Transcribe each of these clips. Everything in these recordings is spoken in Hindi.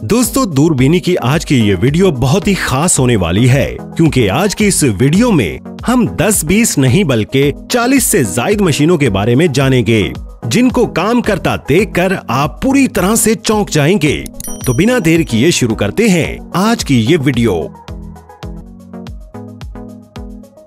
दोस्तों, दूरबीनी की आज की ये वीडियो बहुत ही खास होने वाली है, क्योंकि आज की इस वीडियो में हम 10-20 नहीं बल्कि 40 से ज्यादा मशीनों के बारे में जानेंगे, जिनको काम करता देखकर आप पूरी तरह से चौंक जाएंगे। तो बिना देर किए शुरू करते हैं आज की ये वीडियो।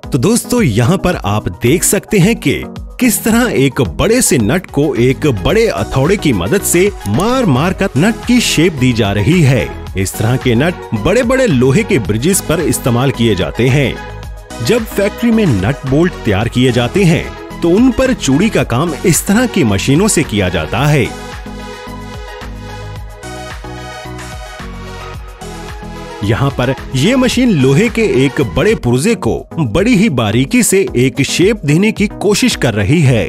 तो दोस्तों, यहाँ पर आप देख सकते हैं कि किस तरह एक बड़े से नट को एक बड़े हथौड़े की मदद से मार मार कर नट की शेप दी जा रही है। इस तरह के नट बड़े बड़े लोहे के ब्रिजेस पर इस्तेमाल किए जाते हैं। जब फैक्ट्री में नट बोल्ट तैयार किए जाते हैं तो उन पर चूड़ी का काम इस तरह की मशीनों से किया जाता है। यहाँ पर ये मशीन लोहे के एक बड़े पुर्जे को बड़ी ही बारीकी से एक शेप देने की कोशिश कर रही है।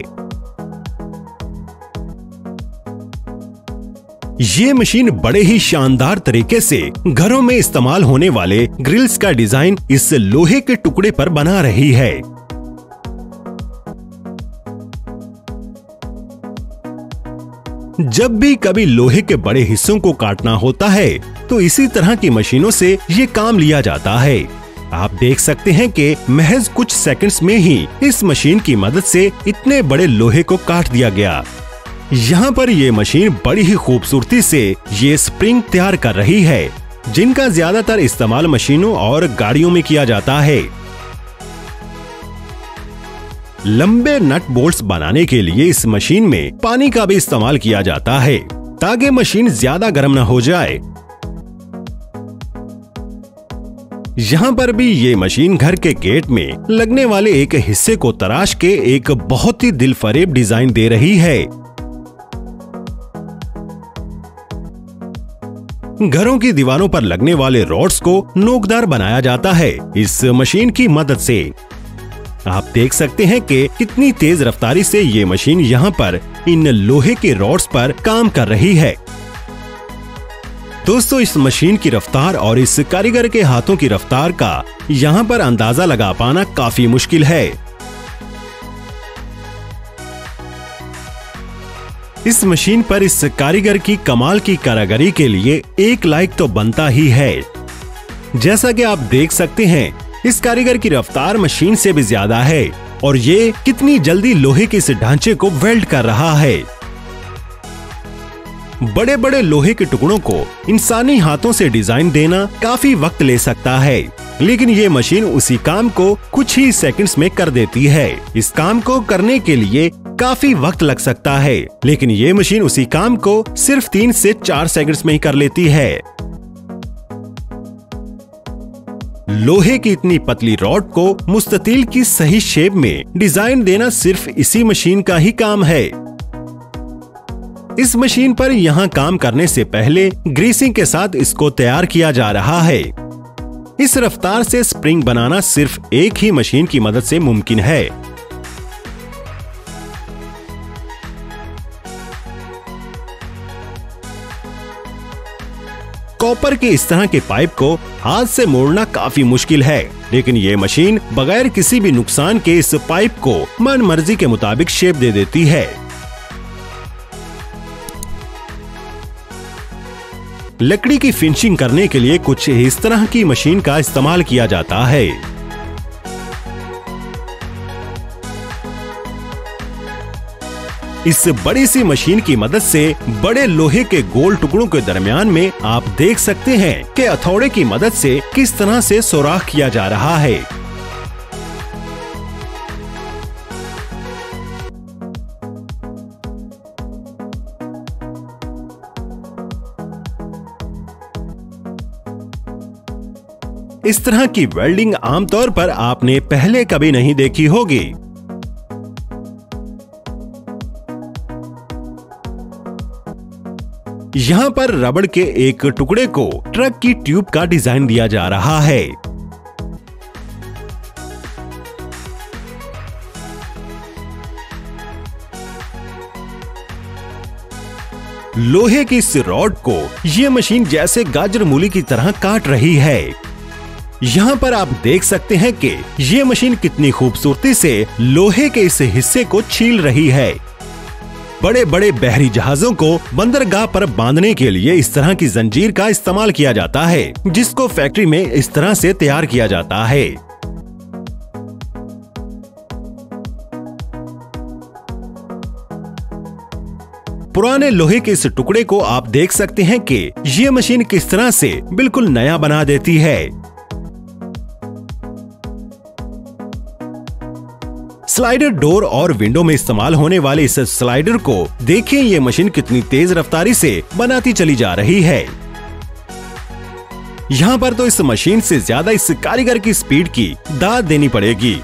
ये मशीन बड़े ही शानदार तरीके से घरों में इस्तेमाल होने वाले ग्रिल्स का डिजाइन इस लोहे के टुकड़े पर बना रही है। जब भी कभी लोहे के बड़े हिस्सों को काटना होता है तो इसी तरह की मशीनों से ये काम लिया जाता है। आप देख सकते हैं कि महज कुछ सेकंड्स में ही इस मशीन की मदद से इतने बड़े लोहे को काट दिया गया। यहाँ पर ये मशीन बड़ी ही खूबसूरती से ये स्प्रिंग तैयार कर रही है, जिनका ज्यादातर इस्तेमाल मशीनों और गाड़ियों में किया जाता है। लंबे नट बोल्ट्स बनाने के लिए इस मशीन में पानी का भी इस्तेमाल किया जाता है, ताकि मशीन ज्यादा गर्म न हो जाए। यहाँ पर भी ये मशीन घर के गेट में लगने वाले एक हिस्से को तराश के एक बहुत ही दिलफरेब डिजाइन दे रही है। घरों की दीवारों पर लगने वाले रॉड्स को नोकदार बनाया जाता है इस मशीन की मदद से। आप देख सकते हैं कि कितनी तेज रफ्तारी से ये मशीन यहाँ पर इन लोहे के रॉड्स पर काम कर रही है। दोस्तों, इस मशीन की रफ्तार और इस कारीगर के हाथों की रफ्तार का यहाँ पर अंदाजा लगा पाना काफी मुश्किल है। इस मशीन पर इस कारीगर की कमाल की कारीगरी के लिए एक लाइक तो बनता ही है। जैसा कि आप देख सकते हैं, इस कारीगर की रफ्तार मशीन से भी ज्यादा है और ये कितनी जल्दी लोहे के इस ढांचे को वेल्ड कर रहा है। बड़े बड़े लोहे के टुकड़ों को इंसानी हाथों से डिजाइन देना काफी वक्त ले सकता है, लेकिन ये मशीन उसी काम को कुछ ही सेकंड्स में कर देती है। इस काम को करने के लिए काफी वक्त लग सकता है, लेकिन ये मशीन उसी काम को सिर्फ 3 से 4 सेकंड्स में ही कर लेती है। लोहे की इतनी पतली रॉड को मुस्ततील की सही शेप में डिजाइन देना सिर्फ इसी मशीन का ही काम है। इस मशीन पर यहाँ काम करने से पहले ग्रीसिंग के साथ इसको तैयार किया जा रहा है। इस रफ्तार से स्प्रिंग बनाना सिर्फ एक ही मशीन की मदद से मुमकिन है। कॉपर के इस तरह के पाइप को हाथ से मोड़ना काफी मुश्किल है, लेकिन ये मशीन बगैर किसी भी नुकसान के इस पाइप को मन मर्जी के मुताबिक शेप दे देती है। लकड़ी की फिनिशिंग करने के लिए कुछ इस तरह की मशीन का इस्तेमाल किया जाता है। इस बड़ी सी मशीन की मदद से बड़े लोहे के गोल टुकड़ों के दरमियान में आप देख सकते हैं कि हथौड़े की मदद से किस तरह से सुराख किया जा रहा है। इस तरह की वेल्डिंग आमतौर पर आपने पहले कभी नहीं देखी होगी। यहाँ पर रबड़ के एक टुकड़े को ट्रक की ट्यूब का डिजाइन दिया जा रहा है। लोहे की इस रॉड को ये मशीन जैसे गाजर मूली की तरह काट रही है। यहाँ पर आप देख सकते हैं कि ये मशीन कितनी खूबसूरती से लोहे के इस हिस्से को छील रही है। बड़े बड़े बहरी जहाजों को बंदरगाह पर बांधने के लिए इस तरह की जंजीर का इस्तेमाल किया जाता है, जिसको फैक्ट्री में इस तरह से तैयार किया जाता है। पुराने लोहे के इस टुकड़े को आप देख सकते हैं कि ये मशीन किस तरह से बिल्कुल नया बना देती है। स्लाइडर डोर और विंडो में इस्तेमाल होने वाले इस स्लाइडर को देखिए, ये मशीन कितनी तेज रफ्तारी से बनाती चली जा रही है। यहाँ पर तो इस मशीन से ज्यादा इस कारीगर की स्पीड की दाद देनी पड़ेगी।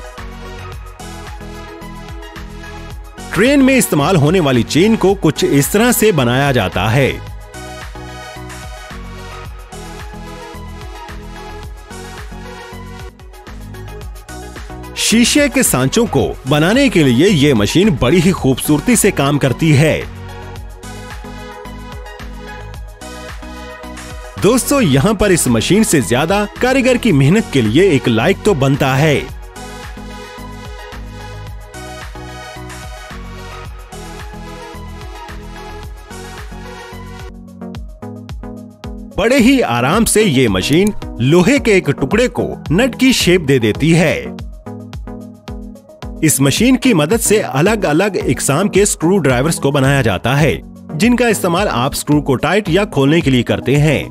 ट्रेन में इस्तेमाल होने वाली चेन को कुछ इस तरह से बनाया जाता है। शीशे के सांचों को बनाने के लिए ये मशीन बड़ी ही खूबसूरती से काम करती है। दोस्तों, यहाँ पर इस मशीन से ज्यादा कारीगर की मेहनत के लिए एक लाइक तो बनता है। बड़े ही आराम से ये मशीन लोहे के एक टुकड़े को नट की शेप दे देती है। इस मशीन की मदद से अलग अलग इकसाम के स्क्रू ड्राइवर्स को बनाया जाता है, जिनका इस्तेमाल आप स्क्रू को टाइट या खोलने के लिए करते हैं।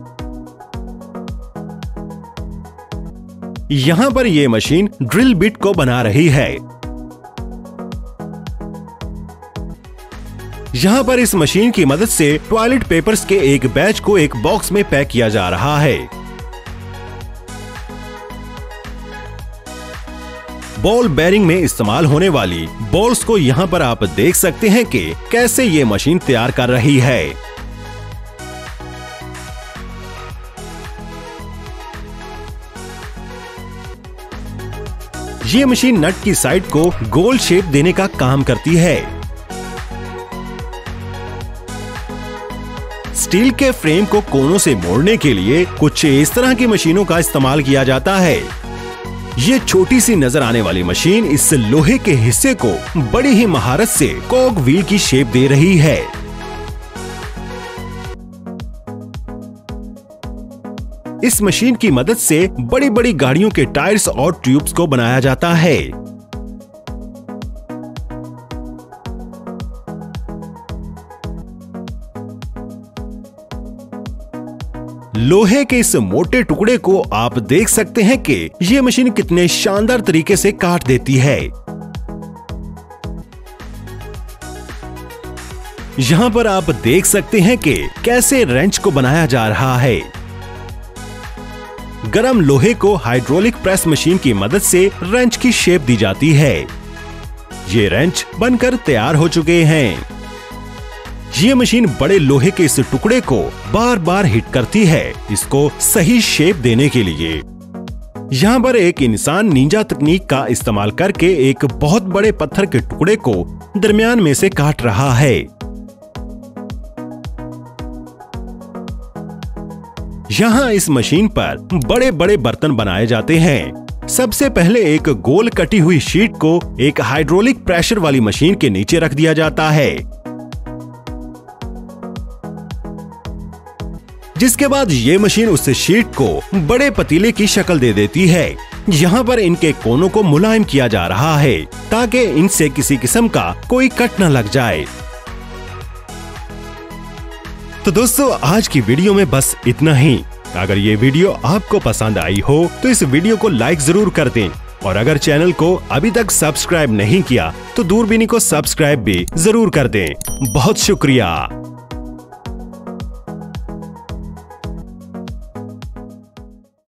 यहाँ पर ये मशीन ड्रिल बिट को बना रही है। यहाँ पर इस मशीन की मदद से टॉयलेट पेपर्स के एक बैच को एक बॉक्स में पैक किया जा रहा है। बॉल बेरिंग में इस्तेमाल होने वाली बॉल्स को यहाँ पर आप देख सकते हैं कि कैसे ये मशीन तैयार कर रही है। ये मशीन नट की साइड को गोल शेप देने का काम करती है। स्टील के फ्रेम को कोनों से मोड़ने के लिए कुछ इस तरह की मशीनों का इस्तेमाल किया जाता है। ये छोटी सी नजर आने वाली मशीन इस लोहे के हिस्से को बड़ी ही महारत से कॉग व्हील की शेप दे रही है। इस मशीन की मदद से बड़ी बड़ी गाड़ियों के टायर्स और ट्यूब्स को बनाया जाता है। लोहे के इस मोटे टुकड़े को आप देख सकते हैं कि ये मशीन कितने शानदार तरीके से काट देती है। यहाँ पर आप देख सकते हैं कि कैसे रेंच को बनाया जा रहा है। गरम लोहे को हाइड्रोलिक प्रेस मशीन की मदद से रेंच की शेप दी जाती है। ये रेंच बनकर तैयार हो चुके हैं। ये मशीन बड़े लोहे के इस टुकड़े को बार बार हिट करती है, इसको सही शेप देने के लिए। यहाँ पर एक इंसान निंजा तकनीक का इस्तेमाल करके एक बहुत बड़े पत्थर के टुकड़े को दरमियान में से काट रहा है। यहाँ इस मशीन पर बड़े बड़े बर्तन बनाए जाते हैं। सबसे पहले एक गोल कटी हुई शीट को एक हाइड्रोलिक प्रेशर वाली मशीन के नीचे रख दिया जाता है, जिसके बाद ये मशीन उस शीट को बड़े पतीले की शक्ल दे देती है। यहाँ पर इनके कोनों को मुलायम किया जा रहा है ताकि इनसे किसी किस्म का कोई कट न लग जाए। तो दोस्तों, आज की वीडियो में बस इतना ही। अगर ये वीडियो आपको पसंद आई हो तो इस वीडियो को लाइक जरूर कर दें, और अगर चैनल को अभी तक सब्सक्राइब नहीं किया तो दूरबीनी को सब्सक्राइब भी जरूर कर दें। बहुत शुक्रिया।